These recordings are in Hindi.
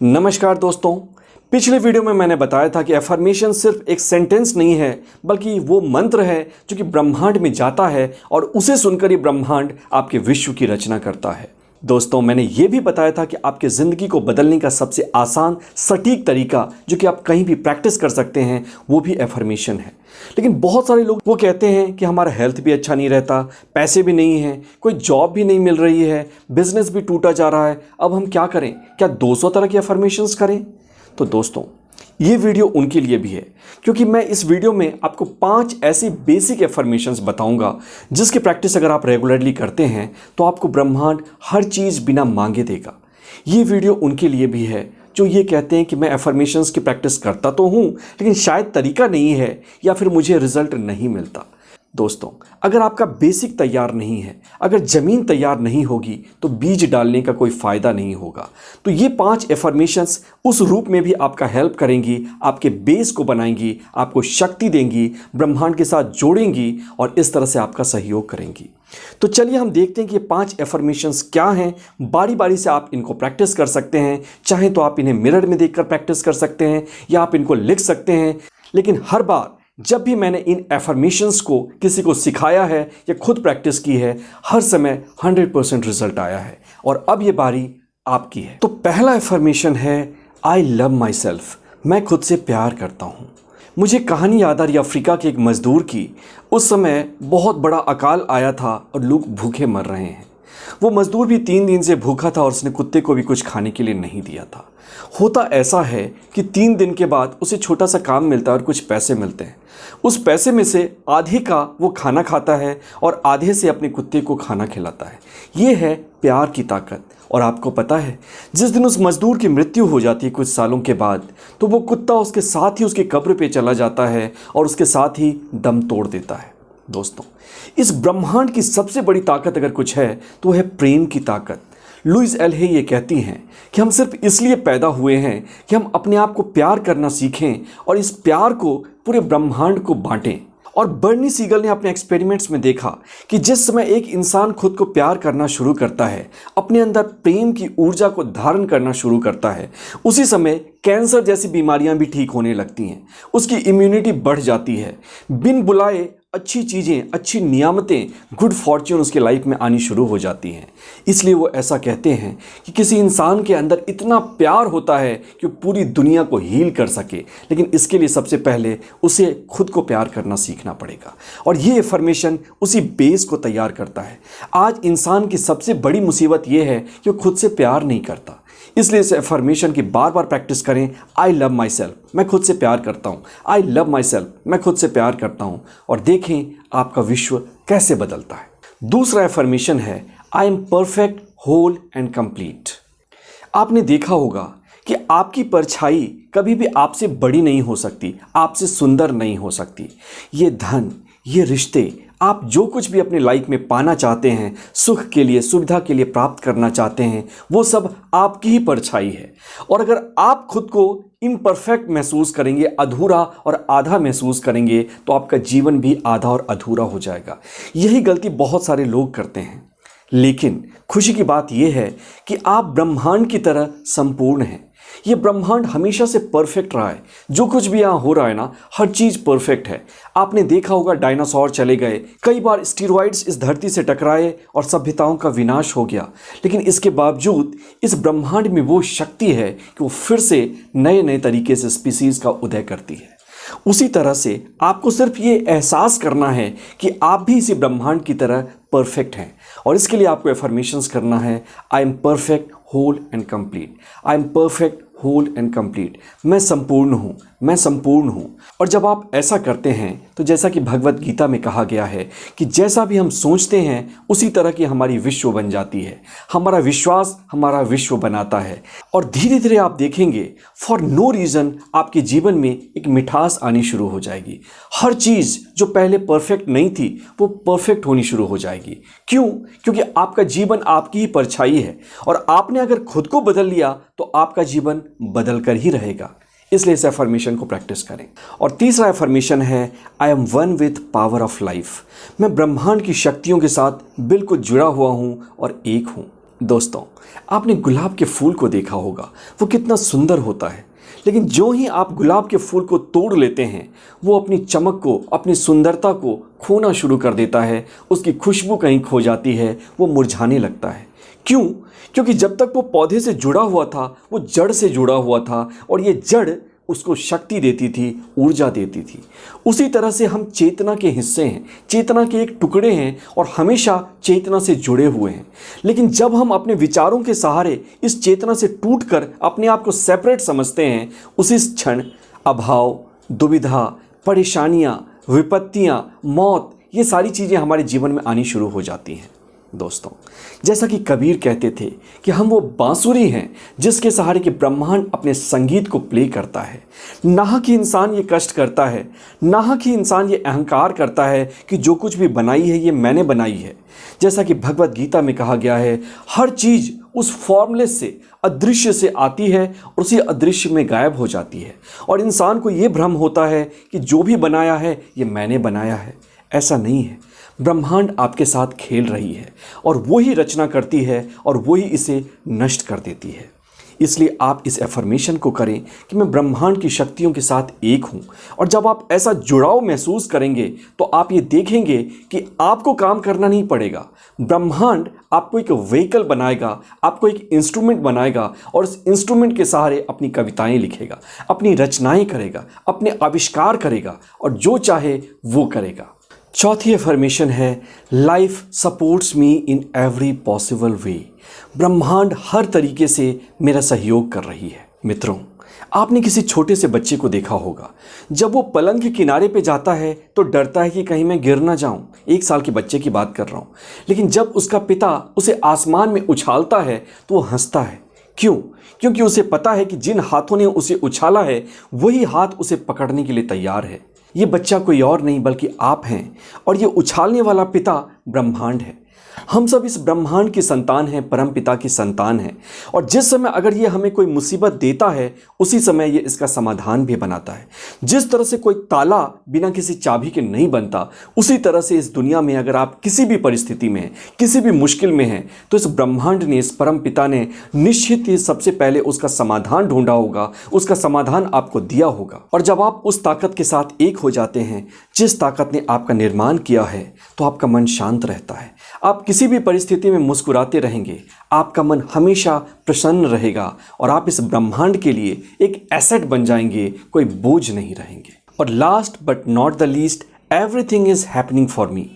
नमस्कार दोस्तों। पिछले वीडियो में मैंने बताया था कि एफर्मेशन सिर्फ एक सेंटेंस नहीं है, बल्कि वो मंत्र है जो कि ब्रह्मांड में जाता है और उसे सुनकर ही ब्रह्मांड आपके विश्व की रचना करता है। दोस्तों, मैंने ये भी बताया था कि आपके ज़िंदगी को बदलने का सबसे आसान सटीक तरीका जो कि आप कहीं भी प्रैक्टिस कर सकते हैं वो भी एफर्मेशन है। लेकिन बहुत सारे लोग वो कहते हैं कि हमारा हेल्थ भी अच्छा नहीं रहता, पैसे भी नहीं हैं, कोई जॉब भी नहीं मिल रही है, बिजनेस भी टूटा जा रहा है, अब हम क्या करें? क्या 200 तरह की एफर्मेशंस करें? तो दोस्तों, ये वीडियो उनके लिए भी है, क्योंकि मैं इस वीडियो में आपको 5 ऐसी बेसिक एफर्मेशंस बताऊंगा जिसकी प्रैक्टिस अगर आप रेगुलरली करते हैं तो आपको ब्रह्मांड हर चीज़ बिना मांगे देगा। ये वीडियो उनके लिए भी है जो ये कहते हैं कि मैं एफर्मेशंस की प्रैक्टिस करता तो हूँ, लेकिन शायद तरीका नहीं है या फिर मुझे रिजल्ट नहीं मिलता। दोस्तों, अगर आपका बेसिक तैयार नहीं है, अगर ज़मीन तैयार नहीं होगी तो बीज डालने का कोई फ़ायदा नहीं होगा। तो ये 5 एफर्मेशंस उस रूप में भी आपका हेल्प करेंगी, आपके बेस को बनाएंगी, आपको शक्ति देंगी, ब्रह्मांड के साथ जोड़ेंगी और इस तरह से आपका सहयोग करेंगी। तो चलिए हम देखते हैं कि ये 5 एफर्मेशंस क्या हैं। बारी बारी से आप इनको प्रैक्टिस कर सकते हैं। चाहे तो आप इन्हें मिरर में देखकर प्रैक्टिस कर सकते हैं या आप इनको लिख सकते हैं। लेकिन हर बार जब भी मैंने इन एफर्मेशंस को किसी को सिखाया है या खुद प्रैक्टिस की है, हर समय 100% रिजल्ट आया है। और अब ये बारी आपकी है। तो पहला एफर्मेशन है आई लव माई सेल्फ। मैं खुद से प्यार करता हूँ। मुझे कहानी याद आ रही अफ्रीका के एक मज़दूर की। उस समय बहुत बड़ा अकाल आया था और लोग भूखे मर रहे हैं। वो मज़दूर भी 3 दिन से भूखा था और उसने कुत्ते को भी कुछ खाने के लिए नहीं दिया था। होता ऐसा है कि 3 दिन के बाद उसे छोटा सा काम मिलता है और कुछ पैसे मिलते हैं। उस पैसे में से आधे का वो खाना खाता है और आधे से अपने कुत्ते को खाना खिलाता है। ये है प्यार की ताकत। और आपको पता है, जिस दिन उस मज़दूर की मृत्यु हो जाती है कुछ सालों के बाद, तो वो कुत्ता उसके साथ ही उसकी कब्र पे चला जाता है और उसके साथ ही दम तोड़ देता है। दोस्तों, इस ब्रह्मांड की सबसे बड़ी ताकत अगर कुछ है तो वह है प्रेम की ताकत। लुइस एल हे ये कहती हैं कि हम सिर्फ इसलिए पैदा हुए हैं कि हम अपने आप को प्यार करना सीखें और इस प्यार को पूरे ब्रह्मांड को बांटें। और बर्नी सीगल ने अपने एक्सपेरिमेंट्स में देखा कि जिस समय एक इंसान खुद को प्यार करना शुरू करता है, अपने अंदर प्रेम की ऊर्जा को धारण करना शुरू करता है, उसी समय कैंसर जैसी बीमारियां भी ठीक होने लगती हैं, उसकी इम्यूनिटी बढ़ जाती है, बिन बुलाए अच्छी चीज़ें, अच्छी नियामतें, गुड फॉर्च्यून उसके लाइफ में आनी शुरू हो जाती हैं। इसलिए वो ऐसा कहते हैं कि किसी इंसान के अंदर इतना प्यार होता है कि वो पूरी दुनिया को हील कर सके, लेकिन इसके लिए सबसे पहले उसे खुद को प्यार करना सीखना पड़ेगा। और ये एफर्मेशन उसी बेस को तैयार करता है। आज इंसान की सबसे बड़ी मुसीबत ये है कि वो खुद से प्यार नहीं करता। इसलिए इस एफर्मेशन की बार बार प्रैक्टिस करें। आई लव माई सेल्फ, मैं खुद से प्यार करता हूँ। आई लव माई सेल्फ, मैं खुद से प्यार करता हूँ। और देखें आपका विश्व कैसे बदलता है। दूसरा एफर्मेशन है I am perfect, whole and complete. आपने देखा होगा कि आपकी परछाई कभी भी आपसे बड़ी नहीं हो सकती, आपसे सुंदर नहीं हो सकती। ये धन, ये रिश्ते, आप जो कुछ भी अपने लाइफ में पाना चाहते हैं, सुख के लिए, सुविधा के लिए प्राप्त करना चाहते हैं, वो सब आपकी ही परछाई है। और अगर आप खुद को इम्परफेक्ट महसूस करेंगे, अधूरा और आधा महसूस करेंगे, तो आपका जीवन भी आधा और अधूरा हो जाएगा। यही गलती बहुत सारे लोग करते हैं। लेकिन खुशी की बात यह है कि आप ब्रह्मांड की तरह संपूर्ण हैं। ये ब्रह्मांड हमेशा से परफेक्ट रहा है। जो कुछ भी यहाँ हो रहा है ना, हर चीज़ परफेक्ट है। आपने देखा होगा डायनासोर चले गए, कई बार स्टीरॉइड्स इस धरती से टकराए और सभ्यताओं का विनाश हो गया, लेकिन इसके बावजूद इस ब्रह्मांड में वो शक्ति है कि वो फिर से नए नए तरीके से स्पीसीज़ का उदय करती है। उसी तरह से आपको सिर्फ ये एहसास करना है कि आप भी इसी ब्रह्मांड की तरह परफेक्ट हैं। और इसके लिए आपको एफर्मेशंस करना है। I am perfect, whole and complete. I am perfect, whole and complete. मैं संपूर्ण हूँ, मैं संपूर्ण हूँ। और जब आप ऐसा करते हैं तो जैसा कि भगवत गीता में कहा गया है कि जैसा भी हम सोचते हैं उसी तरह की हमारी विश्व बन जाती है। हमारा विश्वास हमारा विश्व बनाता है। और धीरे धीरे आप देखेंगे फॉर नो रीज़न आपके जीवन में एक मिठास आनी शुरू हो जाएगी। हर चीज़ जो पहले परफेक्ट नहीं थी वो परफेक्ट होनी शुरू हो जाएगी। क्यों? क्योंकि आपका जीवन आपकी ही परछाई है और आपने अगर खुद को बदल लिया तो आपका जीवन बदल कर ही रहेगा। इसलिए इस एफर्मेशन को प्रैक्टिस करें। और तीसरा एफर्मेशन है I M one with power of life. मैं ब्रह्मांड की शक्तियों के साथ बिल्कुल जुड़ा हुआ हूँ और एक हूँ। दोस्तों, आपने गुलाब के फूल को देखा होगा, वो कितना सुंदर होता है। लेकिन जो ही आप गुलाब के फूल को तोड़ लेते हैं, वो अपनी चमक को, अपनी सुंदरता को खोना शुरू कर देता है। उसकी खुशबू कहीं खो जाती है, वो मुरझाने लगता है। क्यों? क्योंकि जब तक वो पौधे से जुड़ा हुआ था, वो जड़ से जुड़ा हुआ था और ये जड़ उसको शक्ति देती थी, ऊर्जा देती थी। उसी तरह से हम चेतना के हिस्से हैं, चेतना के एक टुकड़े हैं और हमेशा चेतना से जुड़े हुए हैं। लेकिन जब हम अपने विचारों के सहारे इस चेतना से टूटकर अपने आप को सेपरेट समझते हैं, उसी क्षण अभाव, दुविधा, परेशानियां, विपत्तियां, मौत, ये सारी चीज़ें हमारे जीवन में आनी शुरू हो जाती हैं। दोस्तों, जैसा कि कबीर कहते थे कि हम वो बांसुरी हैं जिसके सहारे कि ब्रह्मांड अपने संगीत को प्ले करता है। नाहक ही इंसान ये कष्ट करता है, नाहक ही इंसान ये अहंकार करता है कि जो कुछ भी बनाई है ये मैंने बनाई है। जैसा कि भगवत गीता में कहा गया है, हर चीज़ उस फॉर्मलेस से, अदृश्य से आती है और उसी अदृश्य में गायब हो जाती है और इंसान को ये भ्रम होता है कि जो भी बनाया है ये मैंने बनाया है। ऐसा नहीं है। ब्रह्मांड आपके साथ खेल रही है और वो ही रचना करती है और वो ही इसे नष्ट कर देती है। इसलिए आप इस एफर्मेशन को करें कि मैं ब्रह्मांड की शक्तियों के साथ एक हूँ। और जब आप ऐसा जुड़ाव महसूस करेंगे तो आप ये देखेंगे कि आपको काम करना नहीं पड़ेगा। ब्रह्मांड आपको एक व्हीकल बनाएगा, आपको एक इंस्ट्रूमेंट बनाएगा और उस इंस्ट्रूमेंट के सहारे अपनी कविताएं लिखेगा, अपनी रचनाएं करेगा, अपने आविष्कार करेगा और जो चाहे वो करेगा। चौथी एफर्मेशन है, life supports me in every possible way. ब्रह्मांड हर तरीके से मेरा सहयोग कर रही है। मित्रों, आपने किसी छोटे से बच्चे को देखा होगा, जब वो पलंग के किनारे पे जाता है तो डरता है कि कहीं मैं गिर ना जाऊं। 1 साल के बच्चे की बात कर रहा हूं। लेकिन जब उसका पिता उसे आसमान में उछालता है तो वो हंसता है। क्यों? क्योंकि उसे पता है कि जिन हाथों ने उसे उछाला है वही हाथ उसे पकड़ने के लिए तैयार है। ये बच्चा कोई और नहीं बल्कि आप हैं और ये उछालने वाला पिता ब्रह्मांड है। हम सब इस ब्रह्मांड की संतान हैं, परम पिता की संतान हैं। और जिस समय अगर ये हमें कोई मुसीबत देता है, उसी समय ये इसका समाधान भी बनाता है। जिस तरह से कोई ताला बिना किसी चाबी के नहीं बनता, उसी तरह से इस दुनिया में अगर आप किसी भी परिस्थिति में, किसी भी मुश्किल में हैं, तो इस ब्रह्मांड ने, इस परम पिता ने निश्चित ही सबसे पहले उसका समाधान ढूंढा होगा, उसका समाधान आपको दिया होगा। और जब आप उस ताकत के साथ एक हो जाते हैं जिस ताकत ने आपका निर्माण किया है, तो आपका मन शांत रहता है। आप किसी भी परिस्थिति में मुस्कुराते रहेंगे, आपका मन हमेशा प्रसन्न रहेगा और आप इस ब्रह्मांड के लिए एक एसेट बन जाएंगे, कोई बोझ नहीं रहेंगे। और last but not the least, everything is happening for me.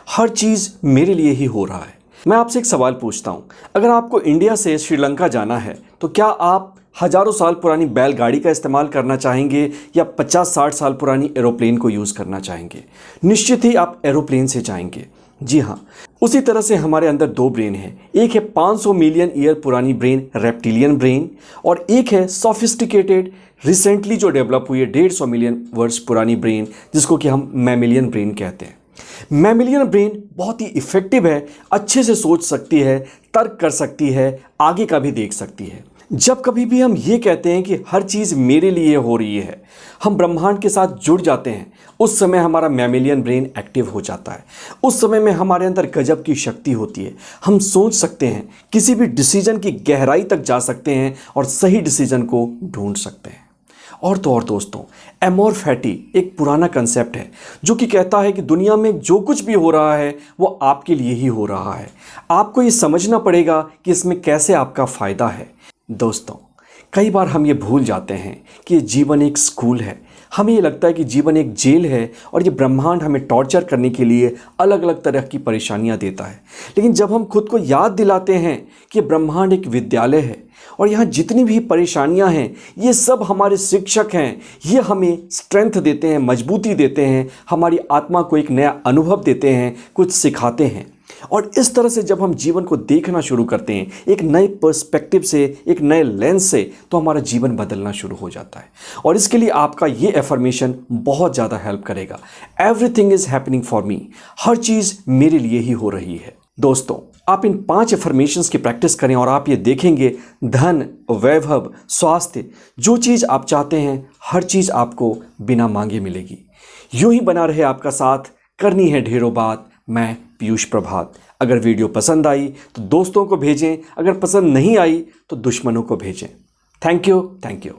हर चीज़ मेरे लिए ही हो रहा है। मैं आपसे एक सवाल पूछता हूँ, अगर आपको इंडिया से श्रीलंका जाना है तो क्या आप हजारों साल पुरानी बैलगाड़ी का इस्तेमाल करना चाहेंगे या 50-60 साल पुरानी एरोप्लेन को यूज़ करना चाहेंगे? निश्चित ही आप एरोप्लेन से जाएंगे। जी हाँ, उसी तरह से हमारे अंदर 2 ब्रेन हैं। एक है 500 मिलियन ईयर पुरानी ब्रेन, रेप्टिलियन ब्रेन, और एक है सोफिस्टिकेटेड, रिसेंटली जो डेवलप हुई है 150 मिलियन वर्ष पुरानी ब्रेन, जिसको कि हम मैमिलियन ब्रेन कहते हैं। मैमिलियन ब्रेन बहुत ही इफेक्टिव है, अच्छे से सोच सकती है, तर्क कर सकती है, आगे का भी देख सकती है। जब कभी भी हम ये कहते हैं कि हर चीज़ मेरे लिए हो रही है, हम ब्रह्मांड के साथ जुड़ जाते हैं, उस समय हमारा मैमिलियन ब्रेन एक्टिव हो जाता है। उस समय में हमारे अंदर गजब की शक्ति होती है। हम सोच सकते हैं, किसी भी डिसीजन की गहराई तक जा सकते हैं और सही डिसीजन को ढूंढ सकते हैं। और तो और दोस्तों, एमोर फैटी एक पुराना कंसेप्ट है जो कि कहता है कि दुनिया में जो कुछ भी हो रहा है वो आपके लिए ही हो रहा है। आपको ये समझना पड़ेगा कि इसमें कैसे आपका फ़ायदा है। दोस्तों, कई बार हम ये भूल जाते हैं कि ये जीवन एक स्कूल है। हमें ये लगता है कि जीवन एक जेल है और ये ब्रह्मांड हमें टॉर्चर करने के लिए अलग अलग तरह की परेशानियां देता है। लेकिन जब हम खुद को याद दिलाते हैं कि ब्रह्मांड एक विद्यालय है और यहाँ जितनी भी परेशानियां हैं ये सब हमारे शिक्षक हैं, ये हमें स्ट्रेंथ देते हैं, मजबूती देते हैं, हमारी आत्मा को एक नया अनुभव देते हैं, कुछ सिखाते हैं। और इस तरह से जब हम जीवन को देखना शुरू करते हैं एक नए पर्सपेक्टिव से, एक नए लेंस से, तो हमारा जीवन बदलना शुरू हो जाता है। और इसके लिए आपका ये एफर्मेशन बहुत ज़्यादा हेल्प करेगा। Everything is happening for me. हर चीज़ मेरे लिए ही हो रही है। दोस्तों, आप इन 5 एफर्मेशंस की प्रैक्टिस करें और आप ये देखेंगे धन, वैभव, स्वास्थ्य, जो चीज़ आप चाहते हैं हर चीज़ आपको बिना मांगे मिलेगी। यूं ही बना रहे आपका साथ। करनी है ढेरों बात, मैं पीयूष प्रभात। अगर वीडियो पसंद आई तो दोस्तों को भेजें, अगर पसंद नहीं आई तो दुश्मनों को भेजें। Thank you.